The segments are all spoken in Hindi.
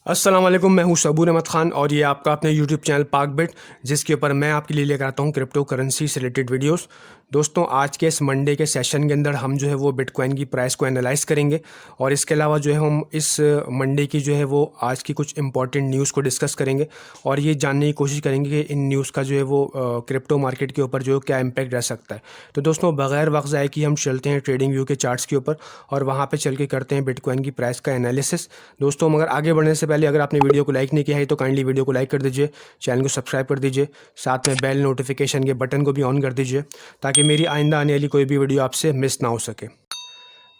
अस्सलाम वालेकुम, मैं हूं सबूर अहमद ख़ान और ये आपका अपने यूट्यूब चैनल पाक बिट, जिसके ऊपर मैं आपके लिए लेकर आता हूं क्रिप्टो करेंसी से रिलेटेड वीडियोस। दोस्तों, आज के इस मंडे के सेशन के अंदर हम जो है वो बिटकॉइन की प्राइस को एनालाइज करेंगे और इसके अलावा जो है हम इस मंडे की जो है वो आज की कुछ इंपॉर्टेंट न्यूज़ को डिस्कस करेंगे और ये जानने की कोशिश करेंगे कि इन न्यूज़ का जो है वो क्रिप्टो मार्केट के ऊपर जो क्या इम्पैक्ट रह सकता है। तो दोस्तों, बगैर वक्त ज़ाय कि हम चलते हैं ट्रेडिंग व्यू के चार्ट्स के ऊपर और वहाँ पर चल के करते हैं बिटकॉइन की प्राइस का एनालिसिस। दोस्तों, मगर आगे बढ़ने से पहले अगर आपने वीडियो को लाइक नहीं किया है तो काइंडली वीडियो को लाइक कर दीजिए, चैनल को सब्सक्राइब कर दीजिए, साथ में बेल नोटिफिकेशन के बटन को भी ऑन कर दीजिए ताकि मेरी आइंदा आने वाली कोई भी वीडियो आपसे मिस ना हो सके।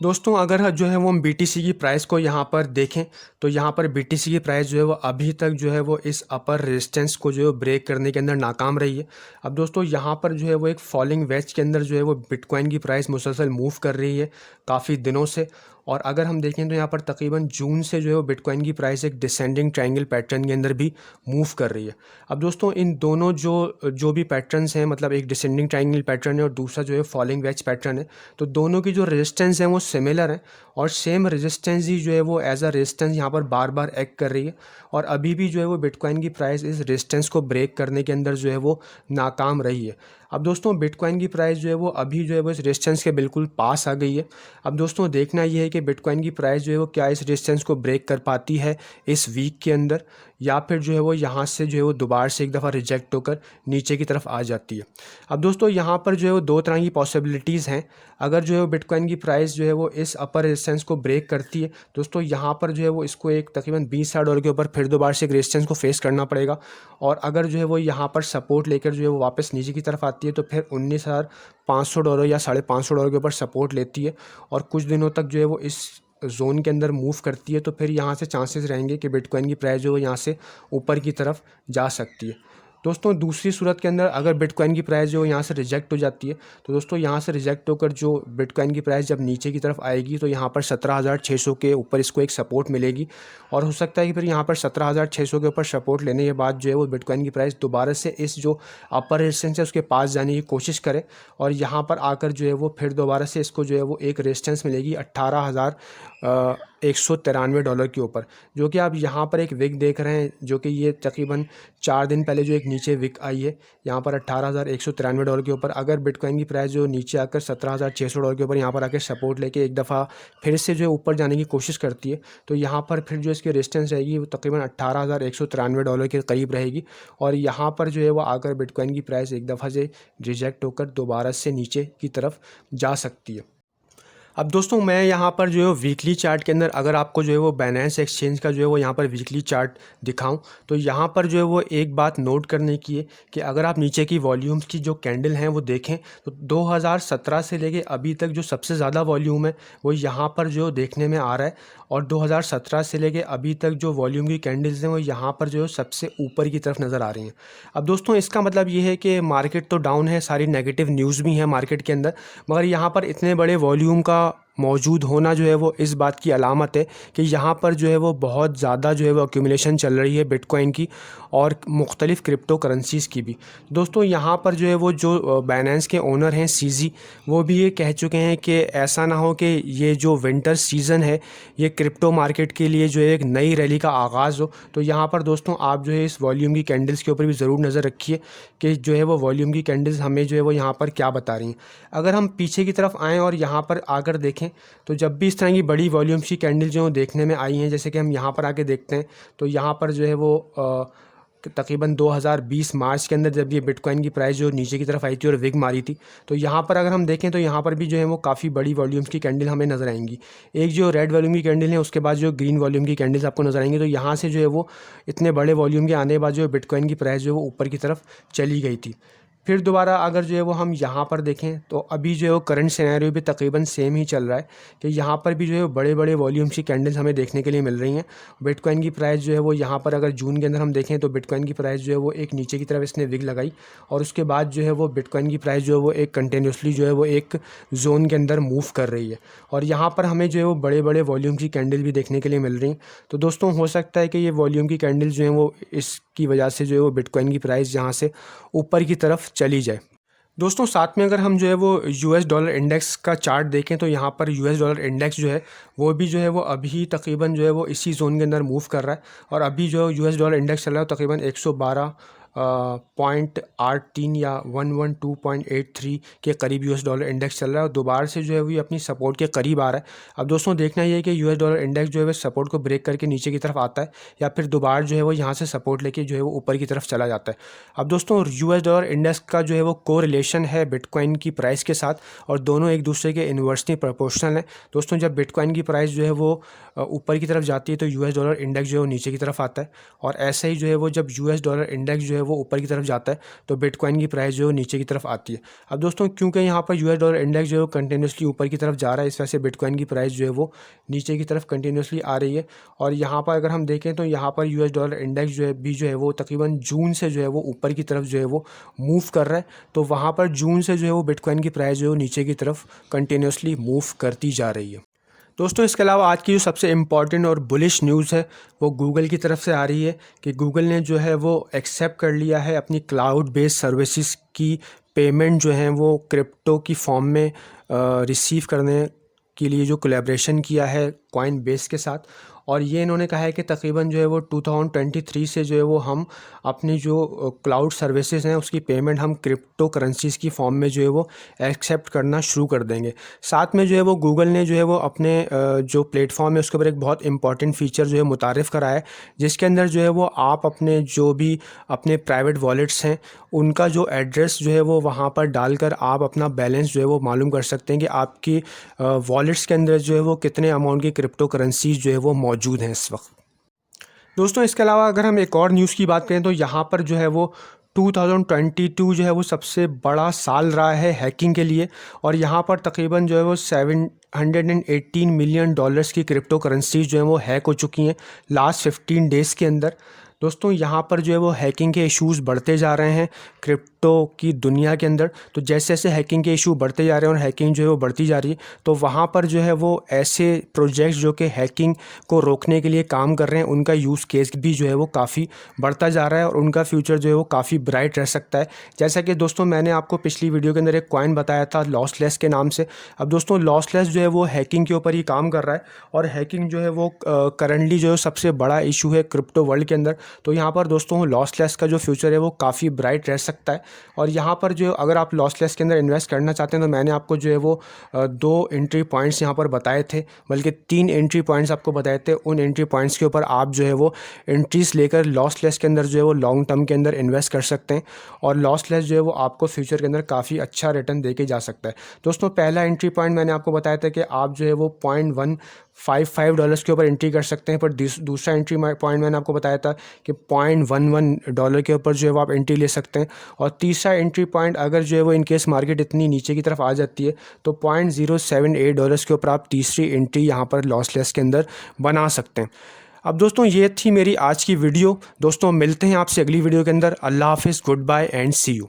दोस्तों, अगर जो है वो हम बीटीसी की प्राइस को यहाँ पर देखें तो यहाँ पर बीटीसी की प्राइस जो है वो अभी तक जो है वो इस अपर रेजिस्टेंस को जो है ब्रेक करने के अंदर नाकाम रही है। अब दोस्तों, यहाँ पर जो है वो एक फॉलिंग वेज के अंदर जो है वो बिटकॉइन की प्राइस मुसलसल मूव कर रही है काफ़ी दिनों से। और अगर हम देखें तो यहाँ पर तकरीबन जून से जो है वो बिटकॉइन की प्राइस एक डिसेंडिंग ट्रायंगल पैटर्न के अंदर भी मूव कर रही है। अब दोस्तों, इन दोनों जो भी पैटर्न्स हैं, मतलब एक डिसेंडिंग ट्रायंगल पैटर्न है और दूसरा जो है फॉलिंग वेज पैटर्न है, तो दोनों की जो रेजिस्टेंस है वो सिमिलर है और सेम रेजिस्टेंस ही जो है वो एज अ रेजिस्टेंस यहाँ पर बार बार एक्ट कर रही है। और अभी भी जो है वो बिटकॉइन की प्राइस इस रेजिस्टेंस को ब्रेक करने के अंदर जो है वो नाकाम रही है। अब दोस्तों, बिटकॉइन की प्राइस जो है वो अभी जो है वो इस रेजिस्टेंस के बिल्कुल पास आ गई है। अब दोस्तों, देखना ये है कि बिटकॉइन की प्राइस जो है वो क्या इस रेजिस्टेंस को ब्रेक कर पाती है इस वीक के अंदर, या फिर जो है वो यहाँ से जो है वो दोबारा से एक दफ़ा रिजेक्ट होकर नीचे की तरफ आ जाती है। अब दोस्तों, यहाँ पर जो है वो दो तरह की पॉसिबिलिटीज़ हैं। अगर जो है वो बिटकॉइन की प्राइस जो है वो इस अपर रेजिस्टेंस को ब्रेक करती है दोस्तों, यहाँ पर जो है वो इसको एक तकरीबन $20,000 के ऊपर फिर दोबारा से एक रेजिस्टेंस को फेस करना पड़ेगा। और अगर जो है वो यहाँ पर सपोर्ट लेकर जो है वो वापस नीचे की तरफ आती है तो फिर $19,500 या $550 के ऊपर सपोर्ट लेती है और कुछ दिनों तक जो है वो इस जोन के अंदर मूव करती है, तो फिर यहाँ से चांसेस रहेंगे कि बिटकॉइन की प्राइस जो है यहाँ से ऊपर की तरफ जा सकती है। दोस्तों, दूसरी सूरत के अंदर अगर बिटकॉइन की प्राइस जो यहाँ से रिजेक्ट हो जाती है तो दोस्तों, यहाँ से रिजेक्ट होकर जो बिटकॉइन की प्राइस जब नीचे की तरफ आएगी तो यहाँ पर 17,600 के ऊपर इसको एक सपोर्ट मिलेगी और हो सकता है कि फिर यहाँ पर 17,600 के ऊपर सपोर्ट लेने के बाद जो है वो बिटकॉइन की प्राइस दोबारा से इस जो अपर रेजिस्टेंस है उसके पास जाने की कोशिश करे और यहाँ पर आकर जो है वो फिर दोबारा से इसको जो है वो एक रेजिस्टेंस मिलेगी $18,193 के ऊपर, जो कि आप यहाँ पर एक विक देख रहे हैं, जो कि ये तकरीबन 4 दिन पहले जो एक नीचे विक आई है यहाँ पर $18,193 के ऊपर। अगर बिटकॉइन की प्राइस जो नीचे आकर $17,600 के ऊपर यहाँ पर आकर सपोर्ट लेके एक दफ़ा फिर से जो है ऊपर जाने की कोशिश करती है तो यहाँ पर फिर जो इसकी रेजिस्टेंस रहेगी वो तकरीबन $18,193 के करीब रहेगी और यहाँ पर जो है वो आकर बिटकॉइन की प्राइस एक दफ़ा से रिजेक्ट होकर दोबारा से नीचे की तरफ जा सकती है। अब दोस्तों, मैं यहाँ पर जो है वीकली चार्ट के अंदर अगर आपको जो है वो बाइनेंस एक्सचेंज का जो है वो यहाँ पर वीकली चार्ट दिखाऊं तो यहाँ पर जो है वो एक बात नोट करने की है कि अगर आप नीचे की वॉल्यूम्स की जो कैंडल हैं वो देखें तो 2017 से लेके अभी तक जो सबसे ज़्यादा वॉल्यूम है वो यहाँ पर जो देखने में आ रहा है और 2017 से लेके अभी तक जो वॉल्यूम की कैंडल्स हैं वो यहाँ पर जो सबसे ऊपर की तरफ नज़र आ रही हैं। अब दोस्तों, इसका मतलब ये है कि मार्केट तो डाउन है, सारी नेगेटिव न्यूज़ भी हैं मार्केट के अंदर, मगर यहाँ पर इतने बड़े वॉल्यूम का मौजूद होना जो है वो इस बात की अलामत है कि यहाँ पर जो है वो बहुत ज़्यादा जो है वो एक्यूमुलेशन चल रही है बिटकॉइन की और मुख्तलिफ़ क्रिप्टो करेंसीज़ की भी। दोस्तों, यहाँ पर जो है वो जो बाइनेंस के ओनर हैं सीजी, वो भी ये कह चुके हैं कि ऐसा ना हो कि ये जो विंटर सीज़न है ये क्रिप्टो मार्केट के लिए जो है एक नई रैली का आगाज़ हो। तो यहाँ पर दोस्तों, आप जो है इस वॉल्यूम की कैंडल्स के ऊपर भी ज़रूर नज़र रखिए कि जो है वो वॉल्यूम की कैंडल्स हमें जो है वो यहाँ पर क्या बता रही हैं। अगर हम पीछे की तरफ आएँ और यहाँ पर आकर देखें तो जब भी इस तरह की बड़ी वॉल्यूम्स की कैंडल जो देखने में आई हैं, जैसे कि हम यहाँ पर आके देखते हैं तो यहाँ पर जो है वो तकरीबन 2020 मार्च के अंदर जब ये बिटकॉइन की प्राइस जो नीचे की तरफ आई थी और विग मारी थी तो यहाँ पर अगर हम देखें तो यहाँ पर भी जो है वो काफ़ी बड़ी वॉल्यूम्स की कैंडल हमें नज़र आएंगी। एक जो रेड वॉल्यूम की कैंडल है उसके बाद जो ग्रीन वॉल्यूम की कैंडल्स आपको नज़र आएंगी। तो यहाँ से जो है वो इतने बड़े वॉल्यूम के आने के बाद जो बिटकॉइन की प्राइस जो है वो ऊपर की तरफ चली गई थी। फिर दोबारा अगर जो है वो हम यहाँ पर देखें तो अभी जो है वो करंट सिनेरियो भी तकरीबन सेम ही चल रहा है कि यहाँ पर भी जो है बड़े बड़े वॉल्यूम्स की कैंडल्स हमें देखने के लिए मिल रही हैं। बिटकॉइन की प्राइस जो है वो यहाँ पर अगर जून के अंदर हम देखें तो बिटकॉइन की प्राइस जो है वो एक नीचे की तरफ इसने विग लगाई और उसके बाद जो है वो बिटकॉइन की प्राइस जो है वो एक कंटिन्यूसली जो है वो एक जोन के अंदर मूव कर रही है और यहाँ पर हमें जो है वो बड़े बड़े वॉल्यूम की कैंडल भी देखने के लिए मिल रही हैं। तो दोस्तों, हो सकता है कि ये वॉल्यूम की कैंडल जो हैं वो इसकी वजह से जो है वो बिटकॉइन की प्राइस यहाँ से ऊपर की तरफ चली जाए। दोस्तों साथ में अगर हम जो है वो यूएस डॉलर इंडेक्स का चार्ट देखें तो यहाँ पर यूएस डॉलर इंडेक्स जो है वो भी जो है वो अभी तकरीबन जो है वो इसी जोन के अंदर मूव कर रहा है। और अभी जो यूएस डॉलर इंडेक्स चल रहा है तकरीबन 112.83 या 112.83 के करीब यूएस डॉलर इंडेक्स चल रहा है और दोबारा से जो है वो अपनी सपोर्ट के करीब आ रहा है। अब दोस्तों देखना ये है कि यूएस डॉलर इंडेक्स जो है वो सपोर्ट को ब्रेक करके नीचे की तरफ आता है या फिर दोबारा जो है वो यहाँ से सपोर्ट लेके जो है वो ऊपर की तरफ चला जाता है। अब दोस्तों यूएस डॉलर इंडेक्स का जो है वो कोरिलेशन है बिटकॉइन की प्राइस के साथ और दोनों एक दूसरे के इन्वर्सली प्रोपोर्शनल है। दोस्तों जब बिटकॉइन की प्राइस जो है वो ऊपर की तरफ जाती है तो यूएस डॉलर इंडेक्स जो है वो नीचे की तरफ आता है और ऐसे ही जो है वो जब यूएस डॉलर इंडेक्स जो है वो ऊपर की तरफ जाता है तो बिटकॉइन की प्राइस जो है नीचे की तरफ आती है। अब दोस्तों क्योंकि यहाँ पर यूएस डॉलर इंडेक्स जो है कंटिन्यूसली ऊपर की तरफ जा रहा है इस वजह से बिटकॉइन की प्राइस जो है वो नीचे की तरफ कंटिन्यूसली आ रही है। और यहाँ पर अगर हम देखें तो यहाँ पर यूएस डॉलर इंडेक्स जो है भी जो है वो तकरीबन जून से जो है वो ऊपर की तरफ जो है वो मूव कर रहा है। तो वहाँ पर जून से जो है वो बिटकॉइन की प्राइस जो है नीचे की तरफ कंटिन्यूसली मूव करती जा रही है। दोस्तों इसके अलावा आज की जो सबसे इम्पॉर्टेंट और बुलिश न्यूज़ है वो गूगल की तरफ से आ रही है कि गूगल ने जो है वो एक्सेप्ट कर लिया है अपनी क्लाउड बेस्ड सर्विसेज की पेमेंट जो है वो क्रिप्टो की फॉर्म में रिसीव करने के लिए जो कोलैबोरेशन किया है कॉइन बेस के साथ। और ये इन्होंने कहा है कि तकरीबन जो है वो 2023 से जो है वो हम अपनी जो क्लाउड सर्विसेज हैं उसकी पेमेंट हम क्रिप्टो करेंसीज़ की फॉर्म में जो है वो एक्सेप्ट करना शुरू कर देंगे। साथ में जो है वो गूगल ने जो है वो अपने जो प्लेटफॉर्म है उसके ऊपर एक बहुत इंपॉर्टेंट फ़ीचर जो है मुतारिफ़ करा है जिसके अंदर जो है वो आप अपने जो भी अपने प्राइवेट वॉलेट्स हैं उनका जो एड्रेस जो है वो वहाँ पर डालकर आप अपना बैलेंस जो है वो मालूम कर सकते हैं कि आपकी वॉलेट्स के अंदर जो है वो कितने अमाउंट की क्रिप्टो करेंसीज जो है वो मौजूद हैं इस वक्त। दोस्तों इसके अलावा अगर हम एक और न्यूज़ की बात करें तो यहाँ पर जो है वो 2022 जो है वो सबसे बड़ा साल रहा है हैकिंग के लिए और यहाँ पर तकरीबन जो है वो 718 मिलियन डॉलर्स की क्रिप्टो करेंसीज जो है वो हैक हो चुकी हैं लास्ट 15 डेज़ के अंदर। दोस्तों यहाँ पर जो है वो हैकिंग के इश्यूज़ बढ़ते जा रहे हैं क्रिप्टो की दुनिया के अंदर। तो जैसे जैसे हैकिंग के इशू बढ़ते जा रहे हैं और हैकिंग जो है वो बढ़ती जा रही है तो वहाँ पर जो है वो ऐसे प्रोजेक्ट्स जो कि हैकिंग को रोकने के लिए काम कर रहे हैं उनका यूज़ केस भी जो है वो काफ़ी बढ़ता जा रहा है और उनका फ्यूचर जो है वो काफ़ी ब्राइट रह सकता है। जैसा कि दोस्तों मैंने आपको पिछली वीडियो के अंदर एक कॉइन बताया था लॉसलेस के नाम से। अब दोस्तों लॉसलेस जो है वो हैकिंग के ऊपर ही काम कर रहा है और हैकिंग जो है वो करंटली जो सबसे बड़ा इशू है क्रिप्टो वर्ल्ड के अंदर। तो यहाँ पर दोस्तों लॉसलेस का जो फ्यूचर है वो काफ़ी ब्राइट रह सकता है। और यहाँ पर जो अगर आप लॉसलेस के अंदर इन्वेस्ट करना चाहते हैं तो मैंने आपको जो है वो 2 एंट्री पॉइंट्स यहाँ पर बताए थे, बल्कि 3 एंट्री पॉइंट्स आपको बताए थे। उन एंट्री पॉइंट्स के ऊपर आप जो है वो एंट्रीज लेकर लॉसलेस के अंदर जो है वो लॉन्ग टर्म के अंदर इन्वेस्ट कर सकते हैं और लॉसलेस जो है वो आपको फ्यूचर के अंदर काफ़ी अच्छा रिटर्न दे के जा सकता है। दोस्तों पहला एंट्री पॉइंट मैंने आपको बताया था कि आप जो है वो $0.155 के ऊपर एंट्री कर सकते हैं, पर दूसरा एंट्री पॉइंट मैंने आपको बताया था कि $0.11 के ऊपर जो है वो आप एंट्री ले सकते हैं। और तीसरा एंट्री पॉइंट अगर जो है वो इनकेस मार्केट इतनी नीचे की तरफ आ जाती है तो $0.078 के ऊपर आप तीसरी एंट्री यहाँ पर लॉसलेस के अंदर बना सकते हैं। अब दोस्तों ये थी मेरी आज की वीडियो। दोस्तों मिलते हैं आपसे अगली वीडियो के अंदर। अल्लाह हाफिज़, good bye and see you.